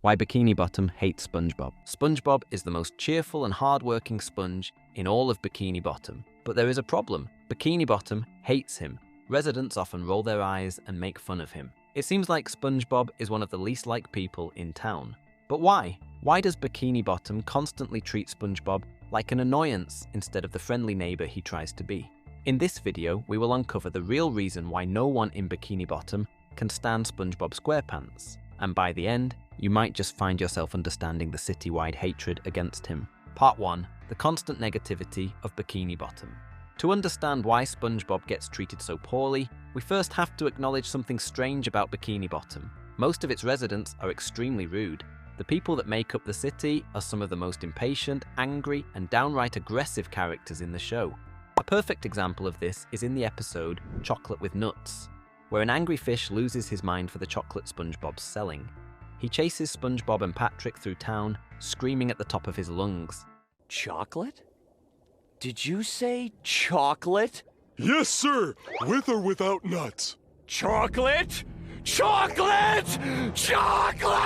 Why Bikini Bottom hates SpongeBob. SpongeBob is the most cheerful and hardworking sponge in all of Bikini Bottom. But there is a problem. Bikini Bottom hates him. Residents often roll their eyes and make fun of him. It seems like SpongeBob is one of the least liked people in town. But why? Why does Bikini Bottom constantly treat SpongeBob like an annoyance instead of the friendly neighbor he tries to be? In this video, we will uncover the real reason why no one in Bikini Bottom can stand SpongeBob SquarePants. And by the end, you might just find yourself understanding the citywide hatred against him. Part 1. The constant negativity of Bikini Bottom. To understand why SpongeBob gets treated so poorly, we first have to acknowledge something strange about Bikini Bottom. Most of its residents are extremely rude. The people that make up the city are some of the most impatient, angry, and downright aggressive characters in the show. A perfect example of this is in the episode Chocolate with Nuts, where an angry fish loses his mind for the chocolate SpongeBob's selling. He chases SpongeBob and Patrick through town, screaming at the top of his lungs. Chocolate? Did you say chocolate? Yes, sir! With or without nuts. Chocolate? Chocolate! Chocolate!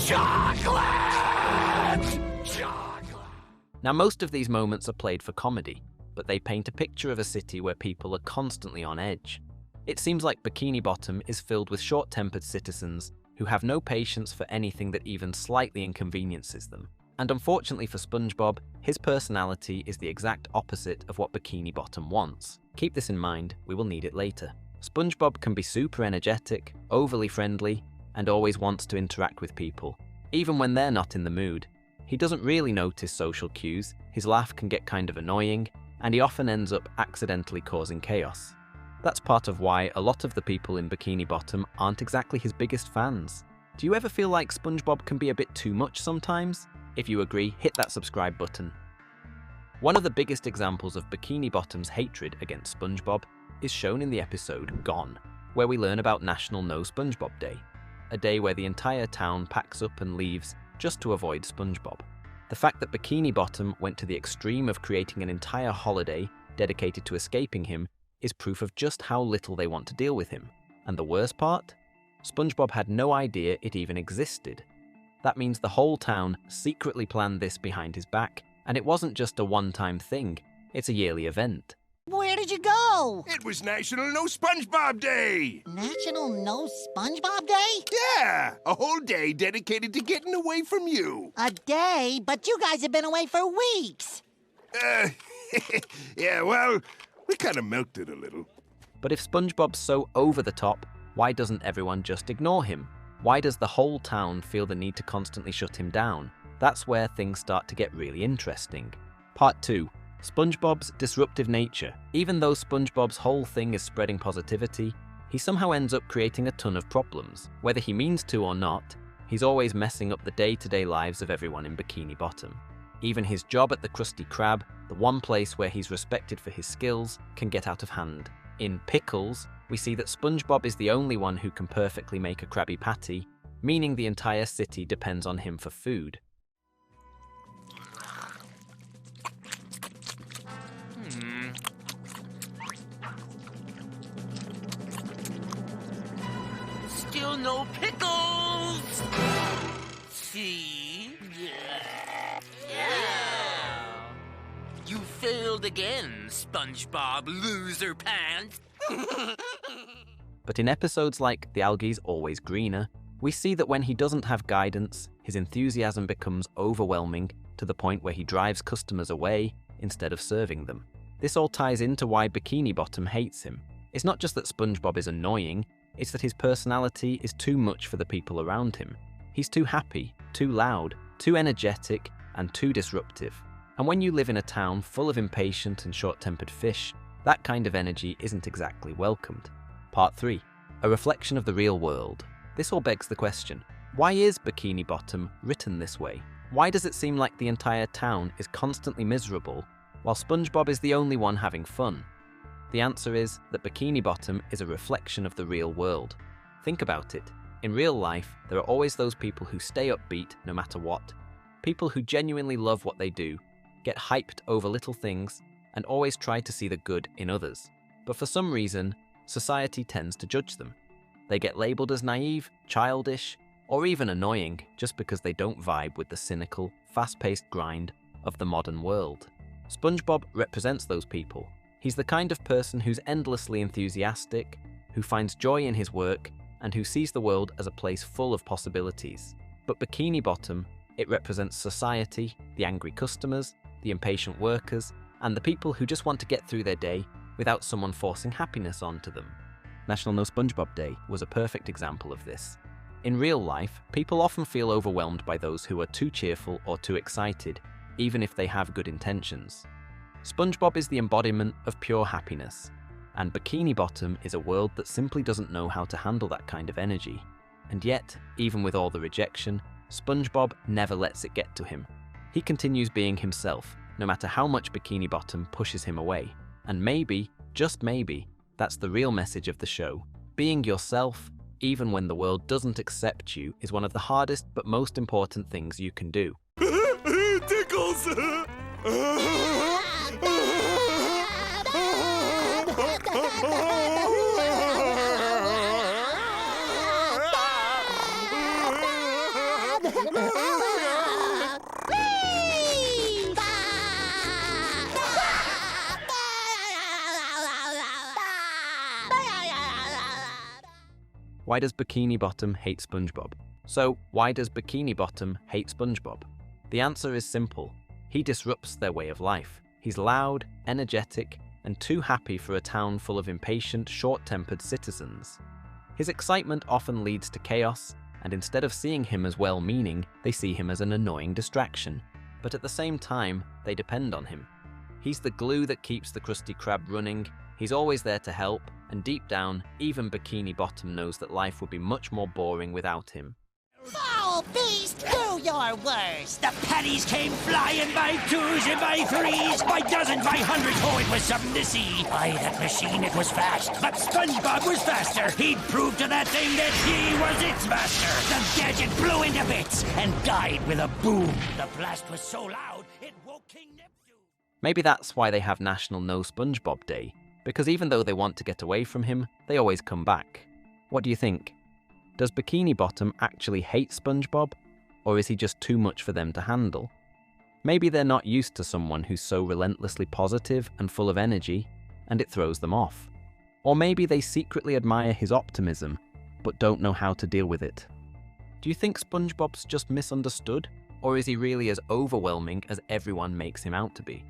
Chocolate! Chocolate! Now, most of these moments are played for comedy, but they paint a picture of a city where people are constantly on edge. It seems like Bikini Bottom is filled with short-tempered citizens who have no patience for anything that even slightly inconveniences them. And unfortunately for SpongeBob, his personality is the exact opposite of what Bikini Bottom wants. Keep this in mind, we will need it later. SpongeBob can be super energetic, overly friendly, and always wants to interact with people, even when they're not in the mood. He doesn't really notice social cues, his laugh can get kind of annoying, and he often ends up accidentally causing chaos. That's part of why a lot of the people in Bikini Bottom aren't exactly his biggest fans. Do you ever feel like SpongeBob can be a bit too much sometimes? If you agree, hit that subscribe button. One of the biggest examples of Bikini Bottom's hatred against SpongeBob is shown in the episode Gone, where we learn about National No SpongeBob Day, a day where the entire town packs up and leaves just to avoid SpongeBob. The fact that Bikini Bottom went to the extreme of creating an entire holiday dedicated to escaping him is proof of just how little they want to deal with him. And the worst part? SpongeBob had no idea it even existed. That means the whole town secretly planned this behind his back, and it wasn't just a one-time thing, it's a yearly event. Where did you go? It was National No SpongeBob Day! National No SpongeBob Day? Yeah! A whole day dedicated to getting away from you. A day? But you guys have been away for weeks. Yeah, well, we kind of milked it a little. But if SpongeBob's so over the top, why doesn't everyone just ignore him? Why does the whole town feel the need to constantly shut him down? That's where things start to get really interesting. Part 2. SpongeBob's disruptive nature. Even though SpongeBob's whole thing is spreading positivity, he somehow ends up creating a ton of problems. Whether he means to or not, he's always messing up the day-to-day lives of everyone in Bikini Bottom. Even his job at the Krusty Krab, the one place where he's respected for his skills, can get out of hand. In Pickles, we see that SpongeBob is the only one who can perfectly make a Krabby Patty, meaning the entire city depends on him for food. Still no pickles! See? Yeah. You failed again, SpongeBob Loser Pants. But in episodes like The Algae's Always Greener, we see that when he doesn't have guidance, his enthusiasm becomes overwhelming to the point where he drives customers away instead of serving them. This all ties into why Bikini Bottom hates him. It's not just that SpongeBob is annoying, it's that his personality is too much for the people around him. He's too happy, too loud, too energetic, and too disruptive. And when you live in a town full of impatient and short-tempered fish, that kind of energy isn't exactly welcomed. Part 3. A reflection of the real world. This all begs the question, why is Bikini Bottom written this way? Why does it seem like the entire town is constantly miserable, while SpongeBob is the only one having fun? The answer is that Bikini Bottom is a reflection of the real world. Think about it. In real life, there are always those people who stay upbeat no matter what. People who genuinely love what they do, get hyped over little things, and always try to see the good in others. But for some reason, society tends to judge them. They get labeled as naive, childish, or even annoying just because they don't vibe with the cynical, fast-paced grind of the modern world. SpongeBob represents those people. He's the kind of person who's endlessly enthusiastic, who finds joy in his work, and who sees the world as a place full of possibilities. But Bikini Bottom, it represents society, the angry customers, the impatient workers, and the people who just want to get through their day without someone forcing happiness onto them. National No SpongeBob Day was a perfect example of this. In real life, people often feel overwhelmed by those who are too cheerful or too excited, even if they have good intentions. SpongeBob is the embodiment of pure happiness, and Bikini Bottom is a world that simply doesn't know how to handle that kind of energy. And yet, even with all the rejection, SpongeBob never lets it get to him. He continues being himself, no matter how much Bikini Bottom pushes him away. And maybe, just maybe, that's the real message of the show. Being yourself, even when the world doesn't accept you, is one of the hardest but most important things you can do. Tickles! Why does Bikini Bottom hate SpongeBob? So, why does Bikini Bottom hate SpongeBob? The answer is simple. He disrupts their way of life. He's loud, energetic, and too happy for a town full of impatient, short-tempered citizens. His excitement often leads to chaos, and instead of seeing him as well-meaning, they see him as an annoying distraction. But at the same time, they depend on him. He's the glue that keeps the Krusty Krab running. He's always there to help, and deep down, even Bikini Bottom knows that life would be much more boring without him. Foul beast, do your worst! The pennies came flying by twos and by threes, by dozens, by hundreds. Oh, it was something to see. By that machine, it was fast, but SpongeBob was faster. He'd proved to that thing that he was its master. The gadget blew into bits and died with a boom. The blast was so loud, it woke King Neptune. Maybe that's why they have National No SpongeBob Day, because even though they want to get away from him, they always come back. What do you think? Does Bikini Bottom actually hate SpongeBob, or is he just too much for them to handle? Maybe they're not used to someone who's so relentlessly positive and full of energy, and it throws them off. Or maybe they secretly admire his optimism, but don't know how to deal with it. Do you think SpongeBob's just misunderstood, or is he really as overwhelming as everyone makes him out to be?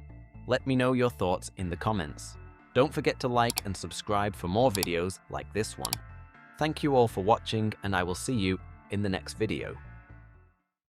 Let me know your thoughts in the comments. Don't forget to like and subscribe for more videos like this one. Thank you all for watching, and I will see you in the next video.